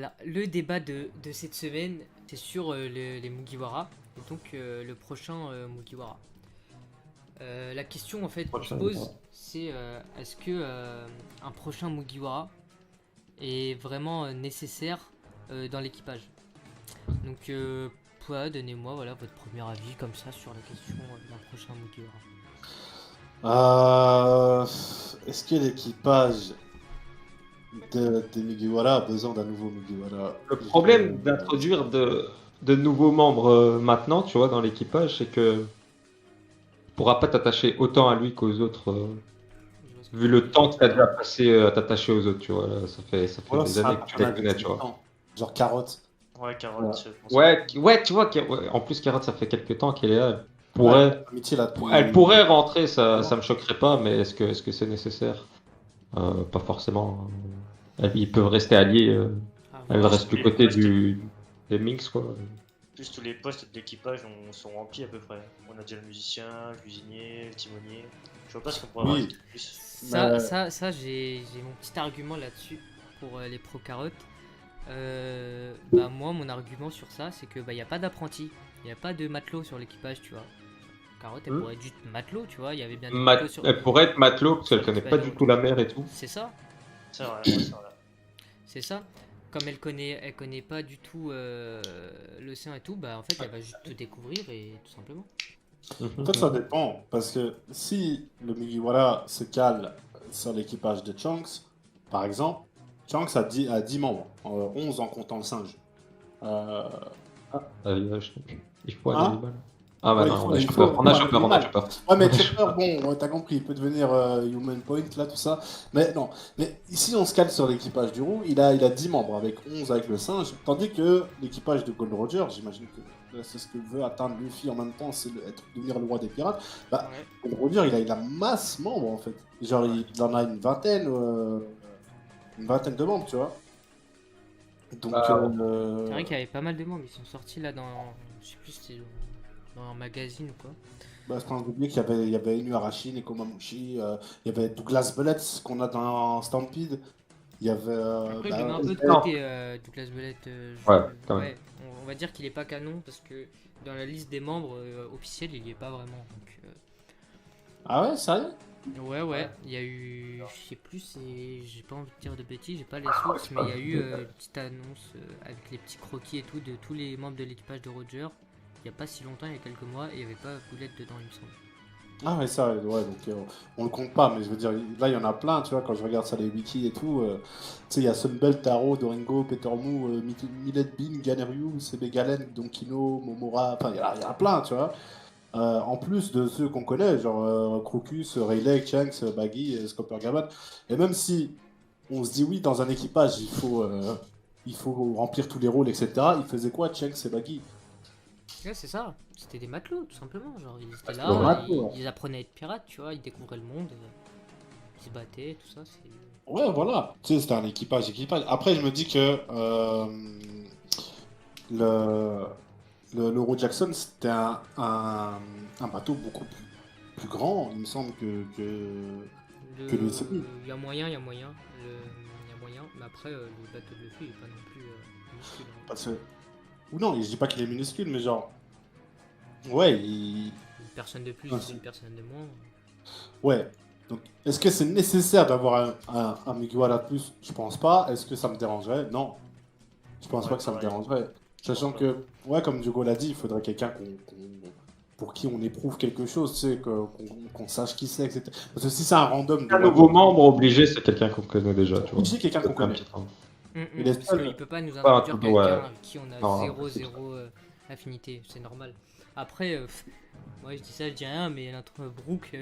Alors, le débat de cette semaine, c'est sur les Mugiwara, et donc le prochain Mugiwara. La question en fait qu'on se Prochain, pose, c'est est-ce que un prochain Mugiwara est vraiment nécessaire dans l'équipage? Donc, donnez-moi voilà, votre premier avis comme ça sur la question d'un prochain Mugiwara. Est-ce que l'équipage de Mugiwara a besoin d'un nouveau Mugiwara? Le problème d'introduire de nouveaux membres maintenant, tu vois, dans l'équipage, c'est que tu pourras pas t'attacher autant à lui qu'aux autres, Je vois ce que vu tu veux le temps dire. que tu as déjà passé à t'attacher aux autres, tu vois. Là, ça fait Voilà, des c'est un années que tu les personnage connais, tu vois. existant. Genre Carotte. Ouais, Voilà. carotte, je pense. Ouais, tu vois, ouais, en plus, Carotte, ça fait quelques temps qu'elle est là. Ouais, Amitié là depuis. Elle pourrait rentrer, ça Vraiment. me choquerait pas, mais est-ce que c'est nécessaire? Pas forcément. Ils peuvent rester alliés. Ah, Elle voilà. reste du côté des Minx, quoi. Plus tous les postes de l'équipage sont remplis à peu près. On a déjà le musicien, le cuisinier, le timonier. Je vois pas ce qu'on pourrait Oui. rajouter de plus. Ça, j'ai mon petit argument là-dessus pour les pro carottes. Moi, mon argument sur ça, c'est que y a pas d'apprenti, il y a pas de matelot sur l'équipage, tu vois. Carotte, elle pourrait être juste matelot, tu vois. Il y avait bien des matelots sur. Elle pourrait être matelot parce sur qu'elle connaît l'équipage pas de du tout la mer et tout. C'est ça, C'est vrai, ouais, c'est vrai. c'est ça. Comme elle connaît pas du tout l'océan et tout, en fait, elle va juste tout découvrir et tout simplement. En fait, ça dépend. Parce que si le Mugiwara se cale sur l'équipage de Chunks, par exemple, Chunks a 10 membres, 11 en comptant le singe. Il faut un Hein animal. Ah bah Ouais, non, il faut on a un chopper, on a animal. chopper. Ouais, mais Chopper, bon, t'as compris, il peut devenir Human Point, là, tout ça. Mais non, mais ici, on se cale sur l'équipage du roux, il a 10 membres, avec 11 avec le singe, tandis que l'équipage de Gold Roger, j'imagine que c'est ce que veut atteindre Luffy en même temps, c'est devenir le roi des pirates. Bah, Ouais. Gold Roger, il a masse membres, en fait. Genre, il en a une vingtaine de membres, tu vois. Donc, C'est vrai qu'il y avait pas mal de membres, ils sont sortis là dans. Je sais plus si c'était dans un magazine ou quoi. bah, je pense oublier qu'il y avait Inuarashi, Nekomamushi, il y avait Douglas Bullets qu'on a dans Stampede. Il y avait. Après, je le mets un peu de non. côté, Douglas Bellet. Ouais, quand même. On va dire qu'il est pas canon parce que dans la liste des membres officiels, il y est pas vraiment. Donc, Ah ouais, sérieux? ouais, il y a eu. Je sais plus, j'ai pas envie de dire de bêtises, j'ai pas les sources, mais il y a eu une petite annonce avec les petits croquis et tout de tous les membres de l'équipage de Roger. Il y a pas si longtemps, il y a quelques mois, et il y avait pas Boulette dedans, il me semble. Ah ouais, ça, ouais, donc on le compte pas, mais je veux dire, là il y en a plein, tu vois, quand je regarde ça, les wikis et tout. Tu sais, il y a Sunbelt, Taro, Doringo, Petermoo, Millet Bean, Ganeryu, CB Galen, Donkino, Momora, enfin, il y en a plein, tu vois. En plus de ceux qu'on connaît, genre Crocus, Rayleigh, Shanks, Baggy, Scopper Gabat. Et même si on se dit oui, dans un équipage, il faut remplir tous les rôles, etc., il faisait quoi, Shanks et Baggy? Ouais, c'est ça, c'était des matelots, tout simplement. Genre, ils étaient des là, matelots, ils apprenaient à être pirates, tu vois, ils découvraient le monde, ils se battaient, tout ça. C'est. Ouais, voilà. Tu sais, c'était un équipage. Après, je me dis que le, l'Euro Jackson, c'était un bateau beaucoup plus grand, il me semble, que le Sydney. Il y a moyen, il y a moyen. Il y a moyen, mais après, le bateau de Luffy, il est pas non plus minuscule, hein. Parce que... Ou non, je dis pas qu'il est minuscule, mais genre... Ouais, Une personne de plus, Ouais, une personne de moins. ouais. Donc, est-ce que c'est nécessaire d'avoir un Mugiwara de plus? Je pense pas. Est-ce que ça me dérangerait? Non. Je pense Ouais, pas que ça me pareil. dérangerait. Sachant pense que, ouais, comme Diogo l'a dit, il faudrait quelqu'un pour qui on éprouve quelque chose, tu sais, qu'on sache qui c'est, etc. Parce que si c'est un random de Un nouveau membre obligé, c'est quelqu'un qu'on connaît déjà, tu vois. obligé, quelqu'un qu'on connaît. Et les Parce seuls- qu'il peut pas nous Pas un introduire truc, ouais. quelqu'un avec qui on a Non, 0 affinité, c'est normal. Après, moi je dis ça, je dis rien, mais notre Brooke,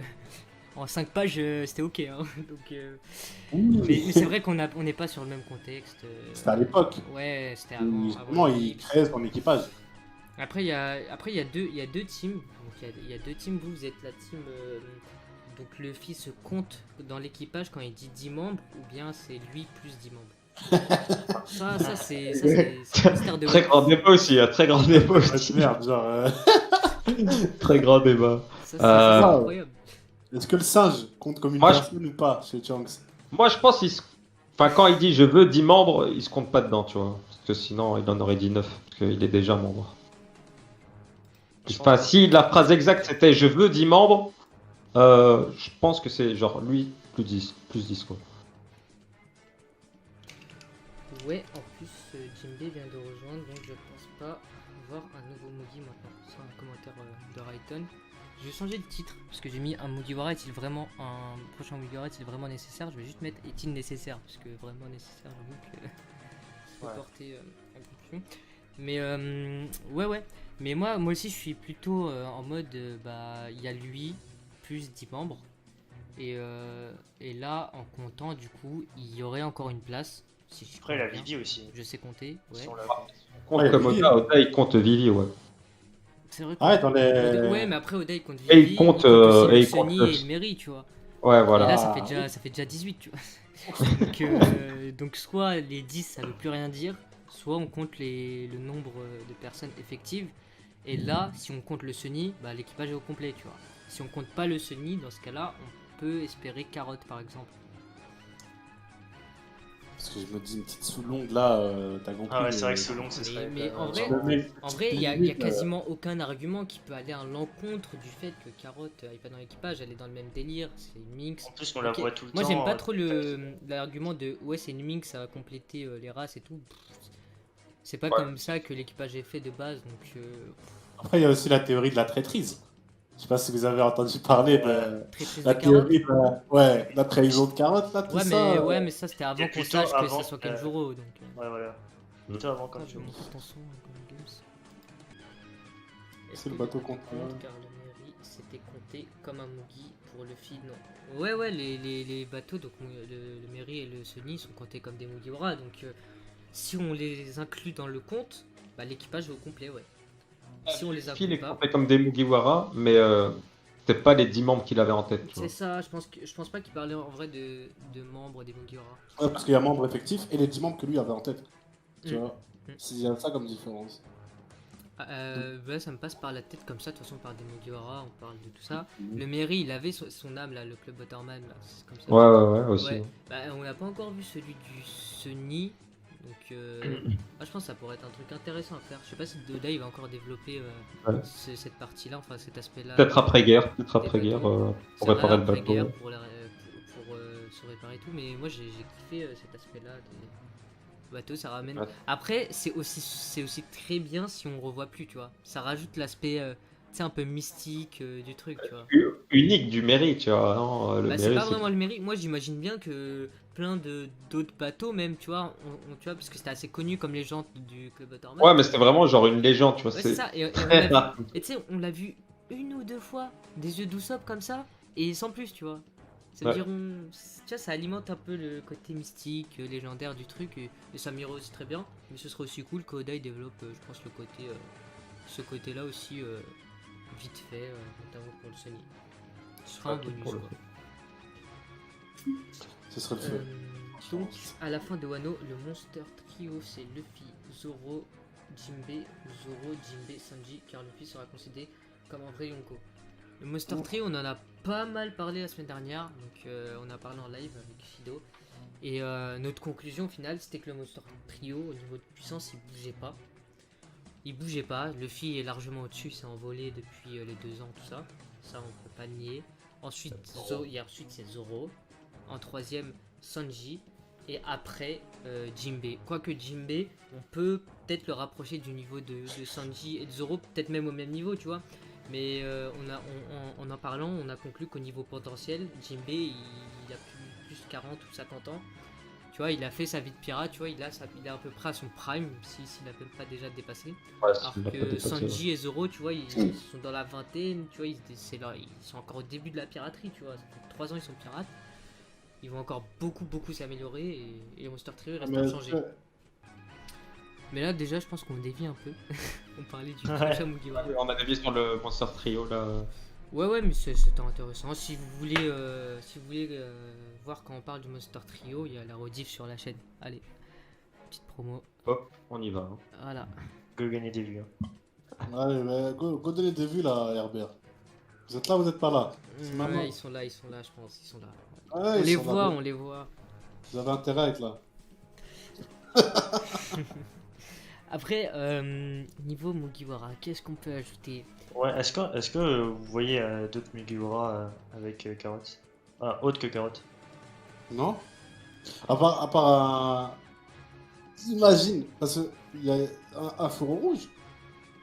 en 5 pages, c'était ok. Hein. Donc, mais c'est vrai qu'on n'est pas sur le même contexte. C'était à l'époque. Ouais, c'était où, avant. Justement, le il X. crée son équipage. Après, il y a deux teams. Donc, il y a deux teams. Vous êtes la team. Donc, Luffy se compte dans l'équipage quand il dit 10 membres, ou bien c'est lui plus 10 membres. Ça c'est un mystère de Très ouf. grand débat aussi, très grand débat Ouais, aussi. merde, genre. Très grand débat. Ça, c'est incroyable. Est-ce que le singe compte comme une Moi, personne ou pas chez Chunks? Moi, je pense quand il dit je veux 10 membres, il se compte pas dedans, tu vois. que sinon il en aurait dit 9, parce qu'il est déjà membre. Je Enfin, pense- si la phrase exacte c'était je veux 10 membres, je pense que c'est genre lui plus 10 quoi. Ouais, en plus, Jinbei vient de rejoindre, donc je pense pas voir un nouveau Mugi maintenant. C'est un commentaire de Rayton. Je vais changer le titre, parce que j'ai mis un Mugiwara est-il vraiment un prochain Mugiwara est-il vraiment nécessaire. Je vais juste mettre est-il nécessaire, parce que vraiment nécessaire, j'avoue que faut Ouais. porter en conclusion. Mais ouais. Mais moi aussi, je suis plutôt en mode, bah, il y a lui, plus 10 membres. Et là, en comptant, du coup, il y aurait encore une place. Si je Après, compte la bien. Vivi aussi. Je sais compter, ouais. Si on la- Compte Ouais, comme Vivi, Oda, il compte Vivi, ouais. C'est vrai Ah ouais, dans les. Ouais, mais après Oda il compte Et il Vivi, compte, aussi et le il compte Sunny le- et le Mary, tu vois. Ouais, Et voilà. là Ah. ça fait déjà 18, tu vois. Donc soit les 10 ça veut plus rien dire, soit on compte le nombre de personnes effectives. Et là, si on compte le Sunny, bah, l'équipage est au complet, tu vois. Si on compte pas le Sunny, dans ce cas-là, on peut espérer Carotte par exemple. Parce que je me dis une petite sous-longue là, t'as compris. Ah ouais, c'est vrai que Solong, ce Mais- serait. mais quand en même vrai- vraiment- En vrai, il y a limite, quasiment aucun argument qui peut aller à l'encontre du fait que Carotte aille pas dans l'équipage, elle est dans le même délire, c'est une Minx. En plus, on la Ok. voit tout le Moi temps. j'aime pas trop l'argument de ouais c'est une Minx, ça va compléter les races et tout. C'est pas Ouais. comme ça que l'équipage est fait de base, donc Après, il y a aussi la théorie de la traîtrise. Je sais pas si vous avez entendu parler de traîtrise la de Carotte. théorie de la trahison de carotte, là, tout Ouais, ça. ouais, mais ça c'était avant qu'on plutôt sache que avant, ça soit Kenjuro. Donc, Ouais, voilà. Plutôt avant quand Attends, je tu vais monter ton son, Common Games. Est-ce C'est le que bateau Luffy contre- compte car le Mary s'était compté comme un Mugi pour Luffy? Non. Ouais, les bateaux, donc le Mary et le Sunny sont comptés comme des Mugiwara. Donc si on les inclut dans le compte, bah, l'équipage est au complet, ouais. Si on les Phil inclut est pas, compté comme des Mugiwara, mais c'était pas les 10 membres qu'il avait en tête. Tu c'est vois. ça. Je pense pas qu'il parlait en vrai de membres des Mugiwara. Ouais, parce qu'il y a membre effectif et les 10 membres que lui avait en tête. Tu Mm. vois. Mm. Il y a ça comme différence. Ouais, ça me passe par la tête comme ça. De toute façon, on parle des Mugiwara, on parle de tout ça. Le Mary, il avait son âme là, le club Butterman là, c'est comme ça. Ouais, aussi. Ouais. Bah, on n'a pas encore vu celui du Sunny, donc je pense que ça pourrait être un truc intéressant à faire. Je sais pas si Doda il va encore développer Ouais. cette partie-là, enfin cet aspect-là. Peut-être après-guerre, des pour C'est réparer vrai, le bateau. après-guerre, pour se réparer et tout, mais moi j'ai kiffé cet aspect-là des bateaux, ça ramène. Ouais. Après, c'est aussi très bien si on revoit plus, tu vois. Ça rajoute l'aspect, tu sais, un peu mystique du truc, tu vois. Unique du mérite, tu vois. Non, le Bah, c'est mérite, pas vraiment le mérite. Moi, j'imagine bien que plein d'autres bateaux, même, tu vois, tu vois, parce que c'était assez connu comme légende du Club Butterman. Ouais, mais c'était vraiment genre une légende, tu vois. Ouais, c'est C'est ça. Et on très l'a rare. vu, et tu sais, on l'a vu une ou deux fois, des yeux d'Usopp comme ça, et sans plus, tu vois. Ça veut Ouais. dire, tu vois, ça alimente un peu le côté mystique, légendaire du truc, et ça m'ira aussi très bien. Mais ce serait aussi cool qu'Oda il développe, je pense, le côté, ce côté-là aussi, vite fait, notamment pour le Sony. Ce sera un Ouais, bonus, pour le quoi. Ce serait le feu. Donc, à la fin de Wano, le Monster Trio c'est Luffy, Zoro, Jinbei, Sanji, car Luffy sera considéré comme un vrai Yonko. Le Monster Trio, on en a pas mal parlé la semaine dernière, donc on a parlé en live avec Fido. Et notre conclusion finale, c'était que le Monster Trio, au niveau de puissance, il bougeait pas. Il bougeait pas, Luffy est largement au-dessus, il s'est envolé depuis les 2 ans, tout ça. Ça, on peut pas nier. Ensuite, c'est Zoro. En troisième, Sanji. Et après, Jinbei. Quoique Jinbei, on peut peut-être le rapprocher du niveau de Sanji et de Zoro, peut-être même au même niveau, tu vois. Mais en en parlant, on a conclu qu'au niveau potentiel, Jinbei, il a plus 40 ou 50 ans. Tu vois, il a fait sa vie de pirate, tu vois, il est à peu près à son prime, s'il n'a même pas déjà dépassé. Ouais, Alors il l'a pas que dépassé, Sanji et Zoro, tu vois, ils sont dans la vingtaine, tu vois, ils sont encore au début de la piraterie, tu vois. Ça fait 3 ans ils sont pirates. Ils vont encore beaucoup s'améliorer et Monster Trio il reste Mais, inchangé. Mais là déjà je pense qu'on dévie un peu. On parlait du prochain Mugiwara. On a dévié sur le Monster Trio là. Ouais mais c'était intéressant. Si vous voulez, voir quand on parle du Monster Trio, il y a la rediff sur la chaîne. Allez, petite promo. Hop, on y va. Hein. Voilà. Que gagner des vues. Hein. Allez, mais go donner des vues là, Herbert. Vous êtes là, vous êtes pas là. C'est maintenant. Ouais, ils sont là, je pense. Ils sont là. Ouais, On ils les sont là. voit, on les voit. Vous avez intérêt à être là. Après, niveau Mugiwara, qu'est-ce qu'on peut ajouter? Ouais, est-ce que vous voyez d'autres Mugiwara avec carottes? Ah, autre que carottes. Non? À part imagine, parce qu'il y a un fourreau rouge.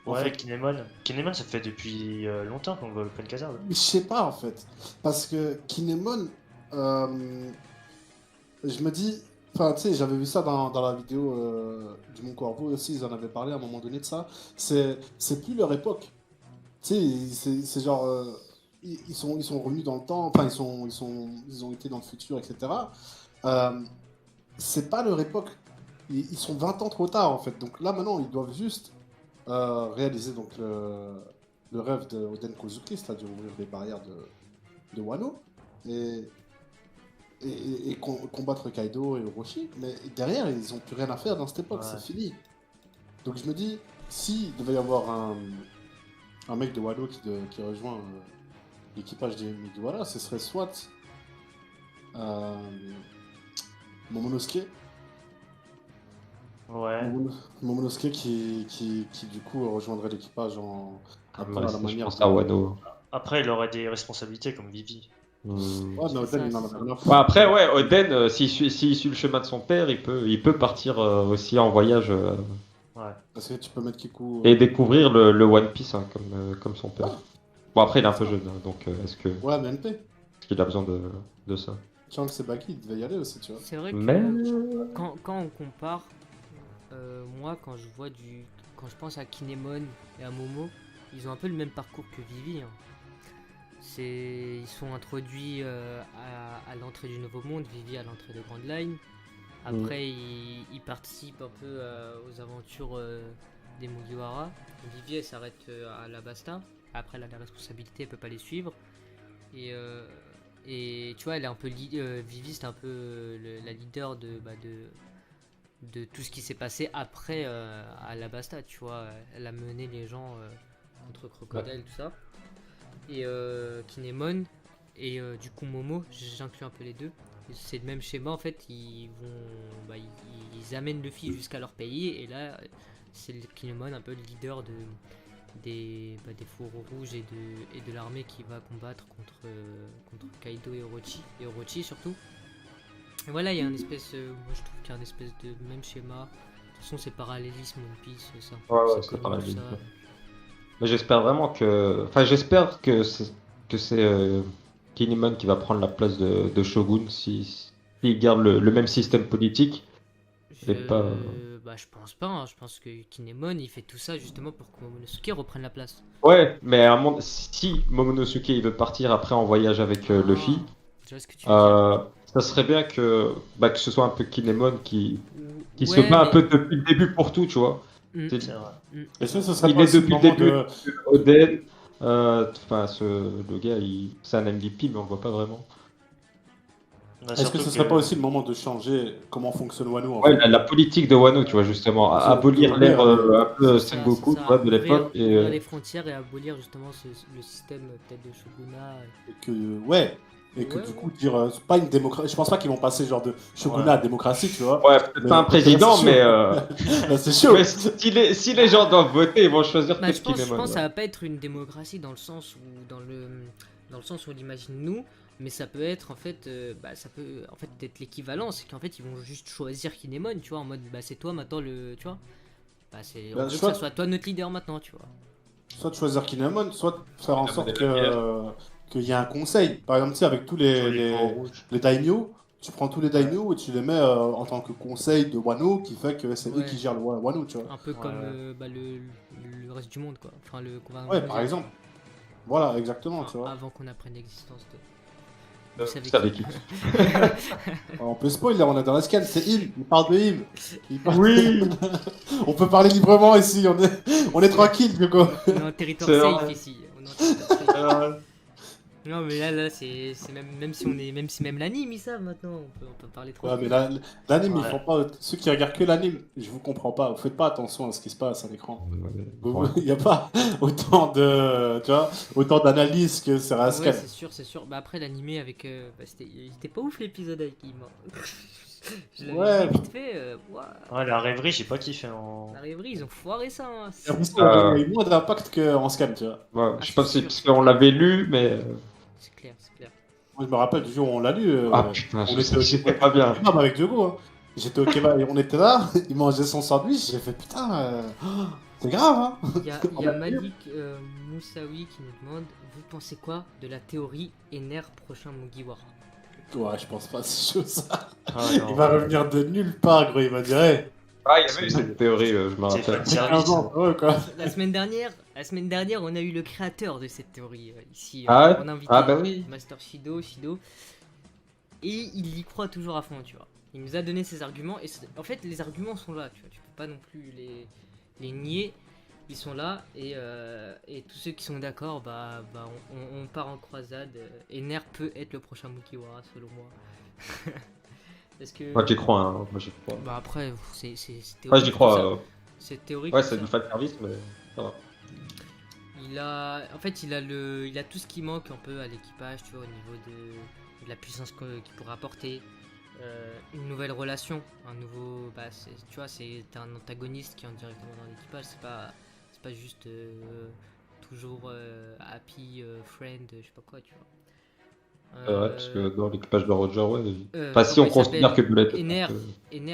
En Ouais, fait. Kinemon. Kinemon, ça fait depuis longtemps qu'on voit Open Khazard. Mais je sais pas en fait. Parce que Kinemon, je me dis. Enfin, tu sais, j'avais vu ça dans la vidéo du Mon Corbeau aussi, ils en avaient parlé à un moment donné de ça. C'est plus leur époque. Tu sais, c'est genre. Ils sont revenus dans le temps, enfin, ils ont été dans le futur, etc. Euh, c'est pas leur époque. Ils sont 20 ans trop tard en fait. Donc là maintenant, ils doivent juste réaliser donc le rêve de Oden Kozuki, c'est-à-dire ouvrir les barrières de Wano et combattre Kaido et Orochi. Mais derrière, ils ont plus rien à faire dans cette époque, Ouais. c'est fini. Donc je me dis, s'il devait y avoir un mec de Wano qui rejoint l'équipage des Mugiwara, ce serait soit euh, Momonosuke. Ouais. Momonosuke qui du coup rejoindrait l'équipage un peu à la Je manière pense à Wano. Après, il aurait des responsabilités comme Vivi. Ouais, mais C'est Oden, il ça, en a c'est rien à Ouais, foutre. après, ouais, Oden, s'il suit le chemin de son père, il peut partir aussi en voyage Ouais. Parce que tu peux mettre Kiku. et découvrir le One Piece hein, comme son père. Ouais. Bon, après, il est un peu jeune, hein, donc Ouais, MNP. est-ce qu'il a besoin de ça? Chang Sebaki, il devait y aller aussi, tu vois. C'est vrai que Mais. quand on compare, moi quand je pense à Kinemon et à Momo, ils ont un peu le même parcours que Vivi, hein. Ils sont introduits à l'entrée du Nouveau Monde, Vivi à l'entrée de Grand Line. Après, ils participent un peu aux aventures des Mugiwara. Vivi, elle s'arrête à Alabasta. Après, elle a la responsabilité, elle peut pas les suivre. Et tu vois, elle est un peu Vivi, c'est un peu la leader de tout ce qui s'est passé après Alabasta, tu vois. Elle a mené les gens contre Crocodile, tout ça. Et Kinemon et du coup Momo, j'inclus un peu les deux. C'est le même schéma en fait, ils amènent Luffy jusqu'à leur pays et là c'est le Kinemon un peu le leader des fourreaux rouges et de l'armée qui va combattre contre Kaido et Orochi surtout. Et voilà, il y a une espèce, moi je trouve qu'il y a une espèce de même schéma. De toute façon c'est parallélisme One Piece, ça. Ouais, Ça c'est commence parallélisme. ça. Mais j'espère vraiment que. Enfin, j'espère que c'est Kinemon qui va prendre la place de Shogun s'il garde le même système politique. Et pas. Je pense pas, hein. Je pense que Kinemon il fait tout ça justement pour que Momonosuke reprenne la place. Ouais, mais si Momonosuke il veut partir après en voyage avec Luffy, Je vois ce que tu veux dire. ça serait bien que ce soit un peu Kinemon qui se Ouais, bat un mais- peu depuis le début pour tout, tu vois. Mm. C'est- C'est vrai. Est-ce que ce serait Il pas est aussi le depuis le moment début de. Oden. Enfin, le gars, c'est un MVP, mais on le voit pas vraiment. Bah, Est-ce que surtout ce serait pas aussi le moment de changer comment fonctionne Wano en Ouais, fait la politique de Wano, tu vois, justement, C'est abolir d'ouvrir l'ère un peu C'est ça, Sengoku, c'est tu ça. vois, de l'époque. Et, Ouvrir les frontières et abolir justement le système peut-être de shogunat. Et que, ouais. Et que Ouais, du ouais. coup, dire. C'est pas une démocratie. Je pense pas qu'ils vont passer genre de shogunat Ouais. à démocratie, tu vois. ouais, peut-être Mais- pas un président, c'est mais, chaud. Là, c'est chaud. mais si les gens doivent voter, ils vont choisir Bah, peut-être je pense Kinemon. que ça Ouais. va pas être une démocratie dans le sens où dans le sens où on l'imagine nous, mais ça peut être en fait ça peut en fait être l'équivalent, c'est qu'en fait ils vont juste choisir Kinemon, tu vois, en mode c'est toi maintenant tu vois. On Bah, veut que soit- ça soit toi notre leader maintenant, tu vois. Soit de choisir Kinemon, soit de faire en Kinemon sorte est la meilleure. qu'il y ait un conseil. Par exemple, tu sais, avec tous Tous les points rouges. les daimyo, tu prends tous les daimyo et tu les mets en tant que conseil de Wano, qui fait que c'est eux Ouais. qui gèrent le Wano, tu vois. Un peu Ouais, comme ouais. le reste du monde, quoi. Enfin le gouvernement Ouais, par mondial. exemple. Voilà, exactement, tu Enfin, vois. avant qu'on apprenne l'existence de. Vous Vous savez savez qui. qui. On peut spoil, là, on est dans la scan, c'est Im, il parle de Im. Oui. On peut parler librement ici, on est tranquille, Coco. On est en territoire C'est safe vrai. ici. On est en territoire safe. Non mais là c'est même si même l'anime ils savent maintenant, on peut parler trop. Ouais, mais l'anime, ils Ouais. font pas. Ceux qui regardent que l'anime, je vous comprends pas. Vous faites pas attention à ce qui se passe à l'écran. Ouais. Il n'y a pas autant de, tu vois, autant d'analyse que sur la Ouais, scan. c'est sûr. Bah après l'animé avec il était pas ouf l'épisode avec Im, hein. Je l'avais Ouais. vu vite fait. Ouah. Ouais, la rêverie, j'ai pas kiffé en. La rêverie, ils ont foiré ça. Hein. J'ai l'impression qu'il y a eu moins d'impact qu'en scam, tu vois. Ouais, Ah, je sais c'est pas si c'est sûr, parce c'est qu'on clair. l'avait lu, mais. C'est clair, c'est clair. Moi, je me rappelle du jour où on l'a lu. Ah putain, on était au j'étais pas bien. kebab avec Diogo. Hein. J'étais au kebab et on était là, il mangeait son sandwich. J'ai fait putain, c'est grave, hein. Il y a Malik Moussaoui qui nous demande vous pensez quoi de la théorie Ener prochain Mugiwara? Ouais, je pense pas à ces choses. Ah, non. Il va revenir de nulle part, gros. Il va dire, hey, Ah, il y avait eu cette théorie, je me C'est rappelle. fan c'est service. 15 ans, ouais, quoi. La semaine dernière, on a eu le créateur de cette théorie ici. Ah ouais On a invité Ah bah oui. Master Shido, et il y croit toujours à fond, tu vois. Il nous a donné ses arguments, et en fait, les arguments sont là, tu vois. Tu peux pas non plus les nier. Ils sont là, et tous ceux qui sont d'accord, on part en croisade. Ener peut être le prochain Mugiwara, selon moi. Parce que. Moi, j'y crois, hein. Moi, j'y crois. Bah après, c'est Moi, j'y crois. C'est théorique. Ouais, tout c'est ça. du fan service, mais ça va. En fait, il a tout ce qui manque un peu à l'équipage, tu vois, au niveau de la puissance qu'il pourra apporter. Une nouvelle relation, un nouveau, tu vois, c'est un antagoniste qui entre directement dans l'équipage. C'est pas juste toujours happy friend, je sais pas quoi, tu vois. Ouais, parce que dans l'équipage de Roger, ouais. Enfin, Enfin, si on considère que Bullet. Ener,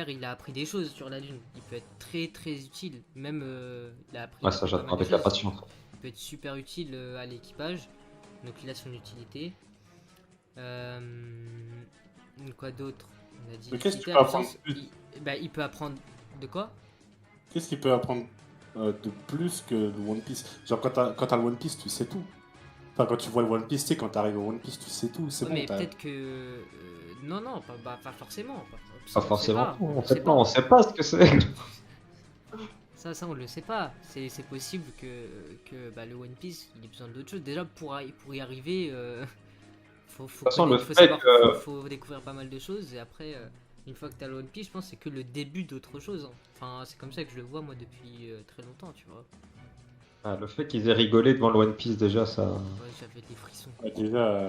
il a appris des choses sur la Lune. Il peut être très très utile. Même, il a appris Ouais, ça, pas j'attends mal de avec la choses. patience. Il peut être super utile à l'équipage. Donc il a son utilité. Quoi d'autre? On a dit Mais qu'est-ce qu'il utilité, peut apprendre absence. plus Il peut apprendre de quoi? Qu'est-ce qu'il peut apprendre de plus que le One Piece? Genre, quand t'as le One Piece, tu sais tout. Enfin, quand tu vois le One Piece, tu sais, quand t'arrives au One Piece, tu sais tout. C'est Ouais, bon, mais t'as. peut-être que. Non, non, pas forcément. Pas forcément. On On sait sait pas, on sait pas ce que c'est. Ça, on le sait pas. C'est possible que le One Piece, il ait besoin d'autres choses. Déjà, pour y arriver, faut façon, connaître- le faut fait savoir- que- faut découvrir pas mal de choses. Et après, une fois que t'as le One Piece, je pense que c'est que le début d'autre chose. Hein. Enfin, c'est comme ça que je le vois, moi, depuis très longtemps, tu vois. Ah, le fait qu'ils aient rigolé devant le One Piece, déjà, ça. Ouais, j'avais des frissons. Ouais, déjà,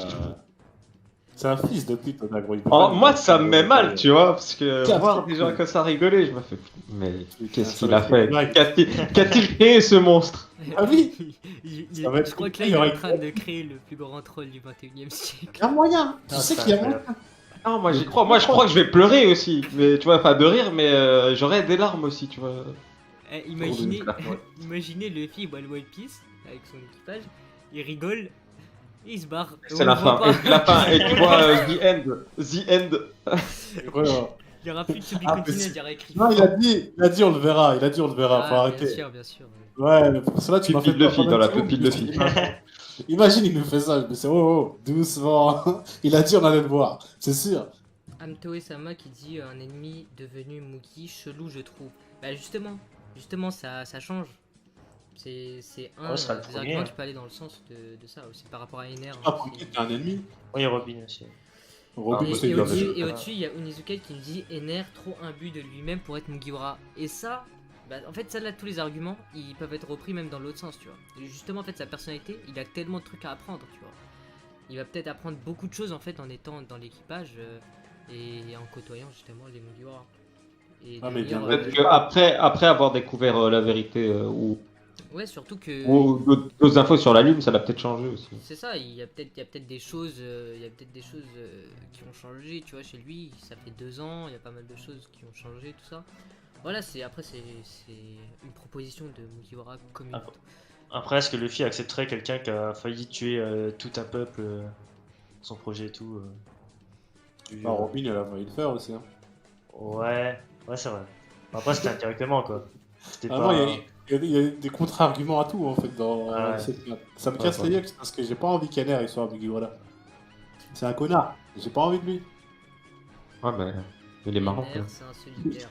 c'est un fils de pute, gros. Il peut Oh, pas moi, nous- ça me met mal, tu vois, parce que Quatre voir trucs, des gens ouais. comme ça rigoler, je me fais. Mais qu'est-ce ça qu'il va a être fait? une blague. Qu'a-t-il créé, ce monstre? Ah oui. Je Ça va être crois que là, il il y est aurait- en train de créer le plus grand troll du 21 e siècle. Il y a moyen. Tu Ah, sais c'est qu'il y a moyen. incroyable. Non, moi, j'y crois. Moi, je crois que je vais pleurer aussi. Mais tu vois, pas de rire, mais j'aurai des larmes aussi, tu vois. Imaginez, Ouais. imaginez Luffy, il voit le One Piece avec son équipage, il rigole, et il se barre. C'est la fin. Et c'est la fin. Et tu vois, the end. The end. Ouais, ouais. Il n'y aura plus de To Be Ah, mais Continued, c'est- il y aura écrit. Non, il a dit on le verra. Il a dit on le verra. Faut Ah, arrêter. bien sûr. Ouais, mais pour cela, tu m'as fait Pupille de peur fille, pendant dans la une seconde. pupille de fille. Imagine, il nous fait ça. Je me dis, oh, doucement. Il a dit on allait le voir. C'est sûr. Amtoe Sama qui dit un ennemi devenu Mugi, chelou je trouve. Bah justement ça change. C'est un Ouais, ce sera le des premier, arguments hein. qui peut aller dans le sens de ça aussi par rapport à Ener. Ah, pour qui t'es un ennemi. Oui, Robin aussi. Robin, Ah, c'est Et bien au-dessus, vu. il y a Unizuka qui nous dit Ener trop imbu de lui-même pour être Mugiwara. Et ça, en fait, ça là, tous les arguments, ils peuvent être repris même dans l'autre sens, tu vois. Et justement, en fait, sa personnalité, il a tellement de trucs à apprendre, tu vois. Il va peut-être apprendre beaucoup de choses en fait en étant dans l'équipage et en côtoyant justement les Mugiwara. Et Ah, mais devenir, bien Peut-être qu'après avoir découvert la vérité ouais, surtout que ou d'autres infos sur la Lune, ça l'a peut-être changé aussi. c'est ça, il y a peut-être des choses, qui ont changé, tu vois, chez lui. Ça fait 2 ans, il y a pas mal de choses qui ont changé, tout ça. Voilà, c'est une proposition de Mugiwara communautaire. Après, est-ce que Luffy accepterait quelqu'un qui a failli tuer tout un peuple, son projet et tout Ah, Robin, elle a failli le faire aussi. Hein. Ouais, c'est vrai. Après, c'était indirectement quoi. C'était Ah pas. non, il y a des contre-arguments à tout en fait dans Ah ouais. cette map. Ça me Ouais, casse ouais. les yeux parce que j'ai pas envie qu'Ener il soit Mugiwara. C'est un connard. J'ai pas envie de lui. Ouais, mais il est marrant. Ener, Quoi. c'est un solitaire.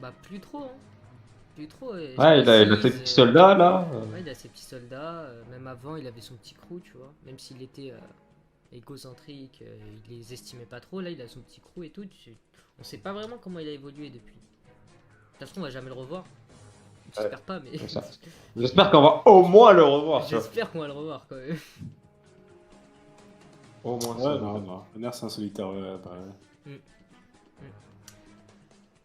Bah, plus trop, hein. Plus trop. Ouais, il a ses petits soldats là. Ouais, il a ses petits soldats. Même avant, il avait son petit crew, tu vois. Même s'il était égocentrique, il les estimait pas trop. Là, il a son petit crew et tout. On sait pas vraiment comment il a évolué depuis. De toute façon, on va jamais le revoir. J'espère pas, mais. c'est ça. J'espère qu'on va au moins le revoir. tu vois. J'espère qu'on va le revoir quand même. Au moins Ouais, ça. non. Ener, c'est un solitaire. Ouais, bah, ouais.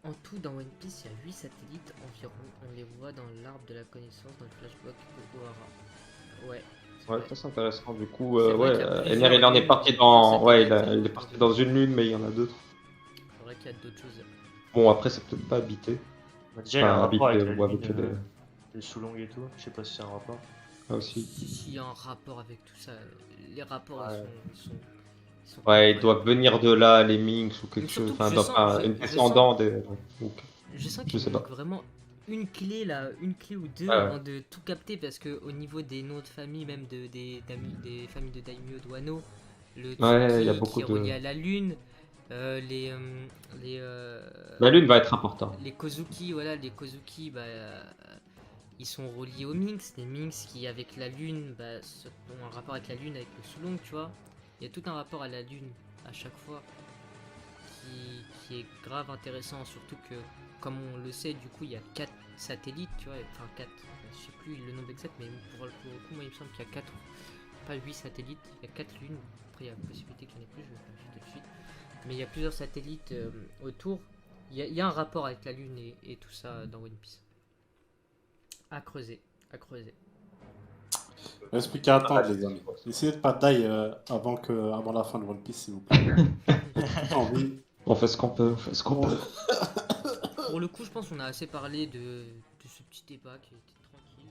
En tout, dans One Piece, il y a 8 satellites environ. On les voit dans l'arbre de la connaissance, dans le flashback de Ohara. Ouais. c'est Ouais, vrai. ça c'est intéressant. Du coup, C'est vrai ouais, qu'il y a Ener plusieurs il en est lunes, parti plusieurs dans. Ouais, satellites, il est parti dans une lune, mais il y en a d'autres. C'est vrai qu'il y a d'autres choses. Bon, après, c'est peut-être pas habité. Bah, déjà, il y a un Enfin, rapport habité avec la ou avec lune les. de Soulong et tout. Je sais pas si c'est un rapport. Ah, aussi. S'il y a un rapport avec tout ça, les rapports Ouais. ils sont Ouais, ils incroyables. doivent venir de là, les Minx ou Mais quelque chose. surtout que Enfin, je doivent sens- pas. je- Une je descendant des. Donc, Je sens Je qu'il sais manque pas. vraiment une clé là, une clé ou deux Ouais. avant de tout capter parce que au niveau des noms de famille, même des familles de Daimyo de Wano, le Ouais, il y a Tsuki beaucoup qui est relié de. à la lune, les les La lune va être importante. les Kozuki, voilà, les Kozuki, ils sont reliés aux Minx, les Minx qui avec la lune, ont un rapport avec la lune, avec le Sulong, tu vois. Il y a tout un rapport à la lune à chaque fois qui est grave intéressant, surtout que comme on le sait, du coup il y a 4 satellites, tu vois, enfin 4, je sais plus le nombre exact, mais pour le coup, moi il me semble qu'il y a 4, pas 8 satellites, il y a 4 lunes, après il y a la possibilité qu'il y en ait plus, je vais vérifier tout de suite, mais il y a plusieurs satellites autour, il y a un rapport avec la lune et tout ça dans One Piece. À creuser, à creuser. Reste plus qu'à attendre, les amis. Essayez de pas die avant la fin de One Piece, s'il vous plaît. J'ai envie. On fait ce qu'on peut, on fait ce qu'on Bon. peut. Pour le coup, je pense qu'on a assez parlé de ce petit débat qui était tranquille.